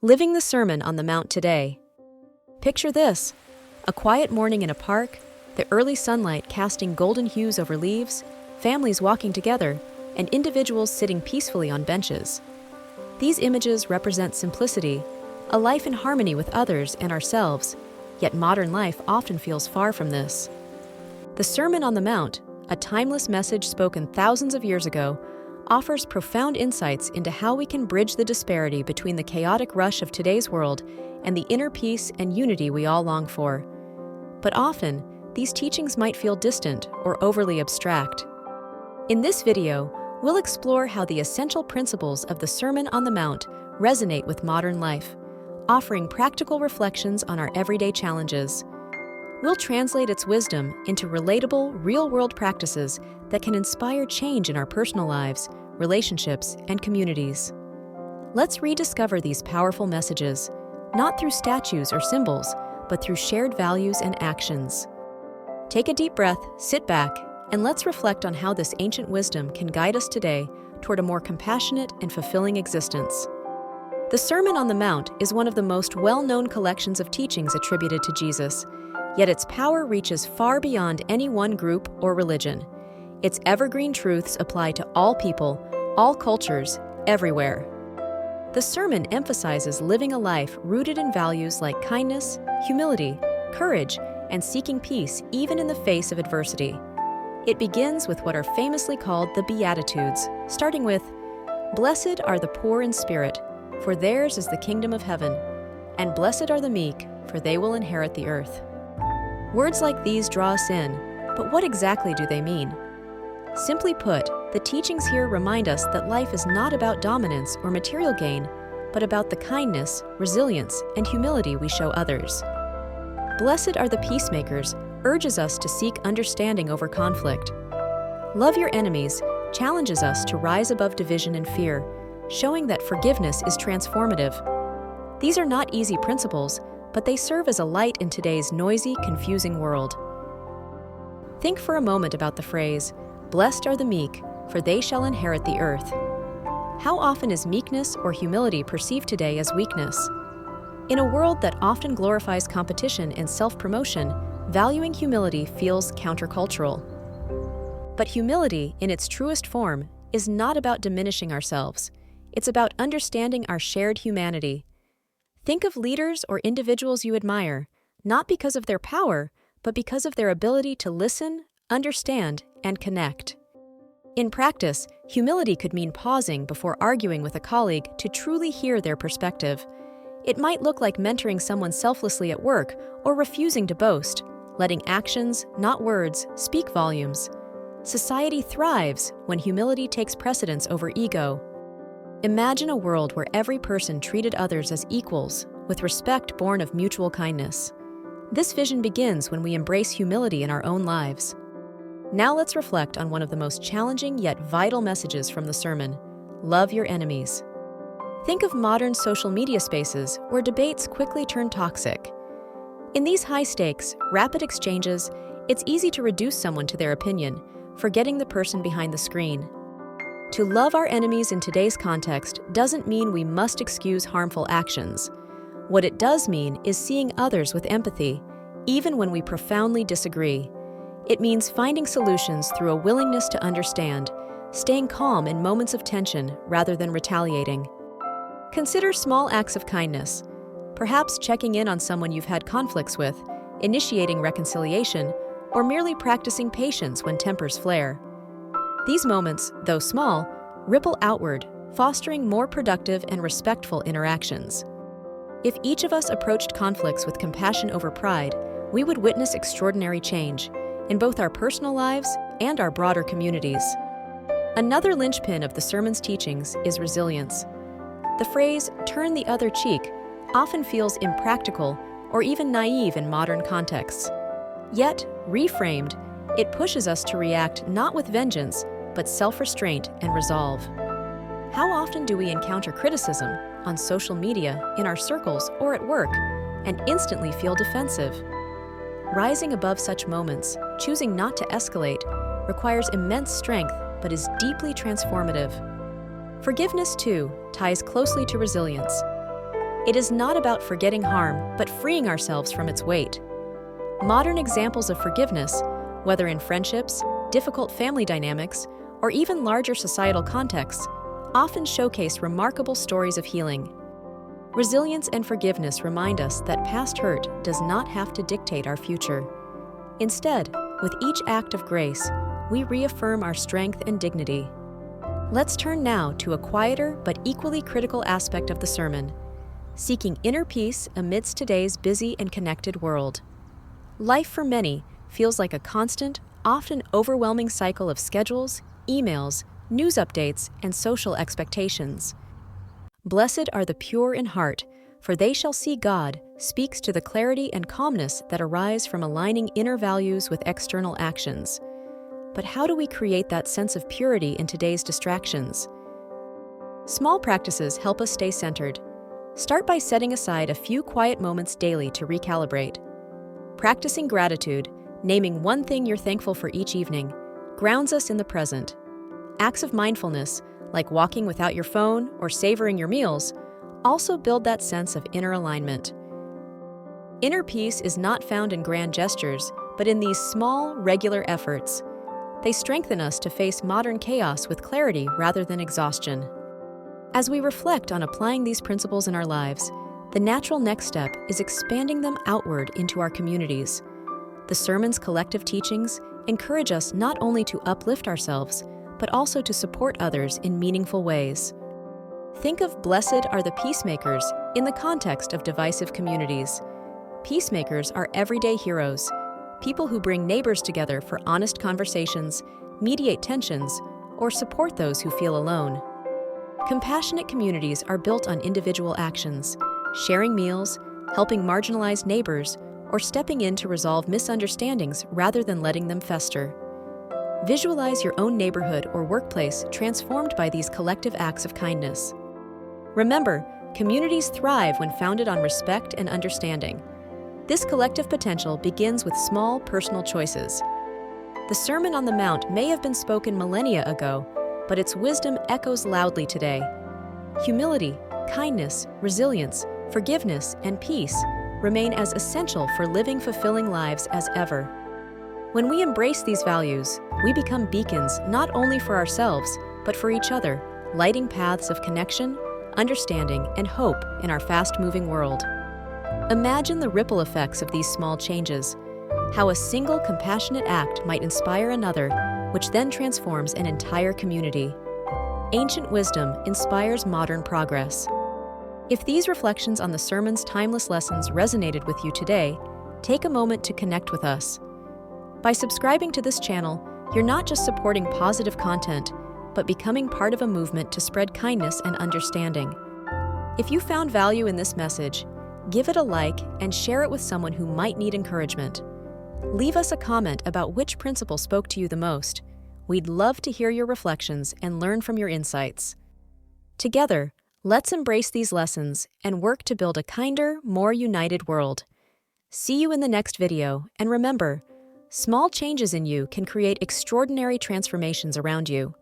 Living the Sermon on the Mount today. Picture this: a quiet morning in a park, the early sunlight casting golden hues over leaves, families walking together, and individuals sitting peacefully on benches. These images represent simplicity, a life in harmony with others and ourselves, yet modern life often feels far from this. The Sermon on the Mount, a timeless message spoken thousands of years ago, offers profound insights into how we can bridge the disparity between the chaotic rush of today's world and the inner peace and unity we all long for. But often, these teachings might feel distant or overly abstract. In this video, we'll explore how the essential principles of the Sermon on the Mount resonate with modern life, offering practical reflections on our everyday challenges. We'll translate its wisdom into relatable, real-world practices that can inspire change in our personal lives, relationships, and communities. Let's rediscover these powerful messages, not through statues or symbols, but through shared values and actions. Take a deep breath, sit back, and let's reflect on how this ancient wisdom can guide us today toward a more compassionate and fulfilling existence. The Sermon on the Mount is one of the most well-known collections of teachings attributed to Jesus, yet its power reaches far beyond any one group or religion. Its evergreen truths apply to all people, all cultures, everywhere. The sermon emphasizes living a life rooted in values like kindness, humility, courage, and seeking peace even in the face of adversity. It begins with what are famously called the Beatitudes, starting with, "Blessed are the poor in spirit, for theirs is the kingdom of heaven, and blessed are the meek, for they will inherit the earth." Words like these draw us in, but what exactly do they mean? Simply put, the teachings here remind us that life is not about dominance or material gain, but about the kindness, resilience, and humility we show others. "Blessed are the peacemakers" urges us to seek understanding over conflict. "Love your enemies" challenges us to rise above division and fear, showing that forgiveness is transformative. These are not easy principles, but they serve as a light in today's noisy, confusing world. Think for a moment about the phrase, "Blessed are the meek, for they shall inherit the earth." How often is meekness or humility perceived today as weakness? In a world that often glorifies competition and self-promotion, valuing humility feels countercultural. But humility, in its truest form, is not about diminishing ourselves. It's about understanding our shared humanity. Think of leaders or individuals you admire, not because of their power, but because of their ability to listen, understand, and connect. In practice, humility could mean pausing before arguing with a colleague to truly hear their perspective. It might look like mentoring someone selflessly at work or refusing to boast, letting actions, not words, speak volumes. Society thrives when humility takes precedence over ego. Imagine a world where every person treated others as equals, with respect born of mutual kindness. This vision begins when we embrace humility in our own lives. Now let's reflect on one of the most challenging yet vital messages from the sermon: love your enemies. Think of modern social media spaces where debates quickly turn toxic. In these high-stakes, rapid exchanges, it's easy to reduce someone to their opinion, forgetting the person behind the screen. To love our enemies in today's context doesn't mean we must excuse harmful actions. What it does mean is seeing others with empathy, even when we profoundly disagree. It means finding solutions through a willingness to understand, staying calm in moments of tension rather than retaliating. Consider small acts of kindness, perhaps checking in on someone you've had conflicts with, initiating reconciliation, or merely practicing patience when tempers flare. These moments, though small, ripple outward, fostering more productive and respectful interactions. If each of us approached conflicts with compassion over pride, we would witness extraordinary change in both our personal lives and our broader communities. Another linchpin of the sermon's teachings is resilience. The phrase, "turn the other cheek," often feels impractical or even naive in modern contexts. Yet, reframed, it pushes us to react not with vengeance, but self-restraint and resolve. How often do we encounter criticism on social media, in our circles, or at work, and instantly feel defensive? Rising above such moments, choosing not to escalate, requires immense strength but is deeply transformative. Forgiveness, too, ties closely to resilience. It is not about forgetting harm, but freeing ourselves from its weight. Modern examples of forgiveness, whether in friendships, difficult family dynamics, or even larger societal contexts, often showcase remarkable stories of healing. Resilience and forgiveness remind us that past hurt does not have to dictate our future. Instead, with each act of grace, we reaffirm our strength and dignity. Let's turn now to a quieter but equally critical aspect of the sermon: seeking inner peace amidst today's busy and connected world. Life for many feels like a constant, often overwhelming cycle of schedules, emails, news updates, and social expectations. "Blessed are the pure in heart, for they shall see God," speaks to the clarity and calmness that arise from aligning inner values with external actions. But how do we create that sense of purity in today's distractions? Small practices help us stay centered. Start by setting aside a few quiet moments daily to recalibrate. Practicing gratitude, naming one thing you're thankful for each evening, grounds us in the present. Acts of mindfulness, like walking without your phone or savoring your meals, also build that sense of inner alignment. Inner peace is not found in grand gestures, but in these small, regular efforts. They strengthen us to face modern chaos with clarity rather than exhaustion. As we reflect on applying these principles in our lives, the natural next step is expanding them outward into our communities. The sermon's collective teachings encourage us not only to uplift ourselves, but also to support others in meaningful ways. Think of "blessed are the peacemakers" in the context of divisive communities. Peacemakers are everyday heroes, people who bring neighbors together for honest conversations, mediate tensions, or support those who feel alone. Compassionate communities are built on individual actions, sharing meals, helping marginalized neighbors, or stepping in to resolve misunderstandings rather than letting them fester. Visualize your own neighborhood or workplace transformed by these collective acts of kindness. Remember, communities thrive when founded on respect and understanding. This collective potential begins with small personal choices. The Sermon on the Mount may have been spoken millennia ago, but its wisdom echoes loudly today. Humility, kindness, resilience, forgiveness, and peace remain as essential for living fulfilling lives as ever. When we embrace these values, we become beacons not only for ourselves, but for each other, lighting paths of connection, understanding, and hope in our fast-moving world. Imagine the ripple effects of these small changes, how a single compassionate act might inspire another, which then transforms an entire community. Ancient wisdom inspires modern progress. If these reflections on the sermon's timeless lessons resonated with you today, take a moment to connect with us. By subscribing to this channel, you're not just supporting positive content, but becoming part of a movement to spread kindness and understanding. If you found value in this message, give it a like and share it with someone who might need encouragement. Leave us a comment about which principle spoke to you the most. We'd love to hear your reflections and learn from your insights. Together, let's embrace these lessons and work to build a kinder, more united world. See you in the next video, and remember, small changes in you can create extraordinary transformations around you.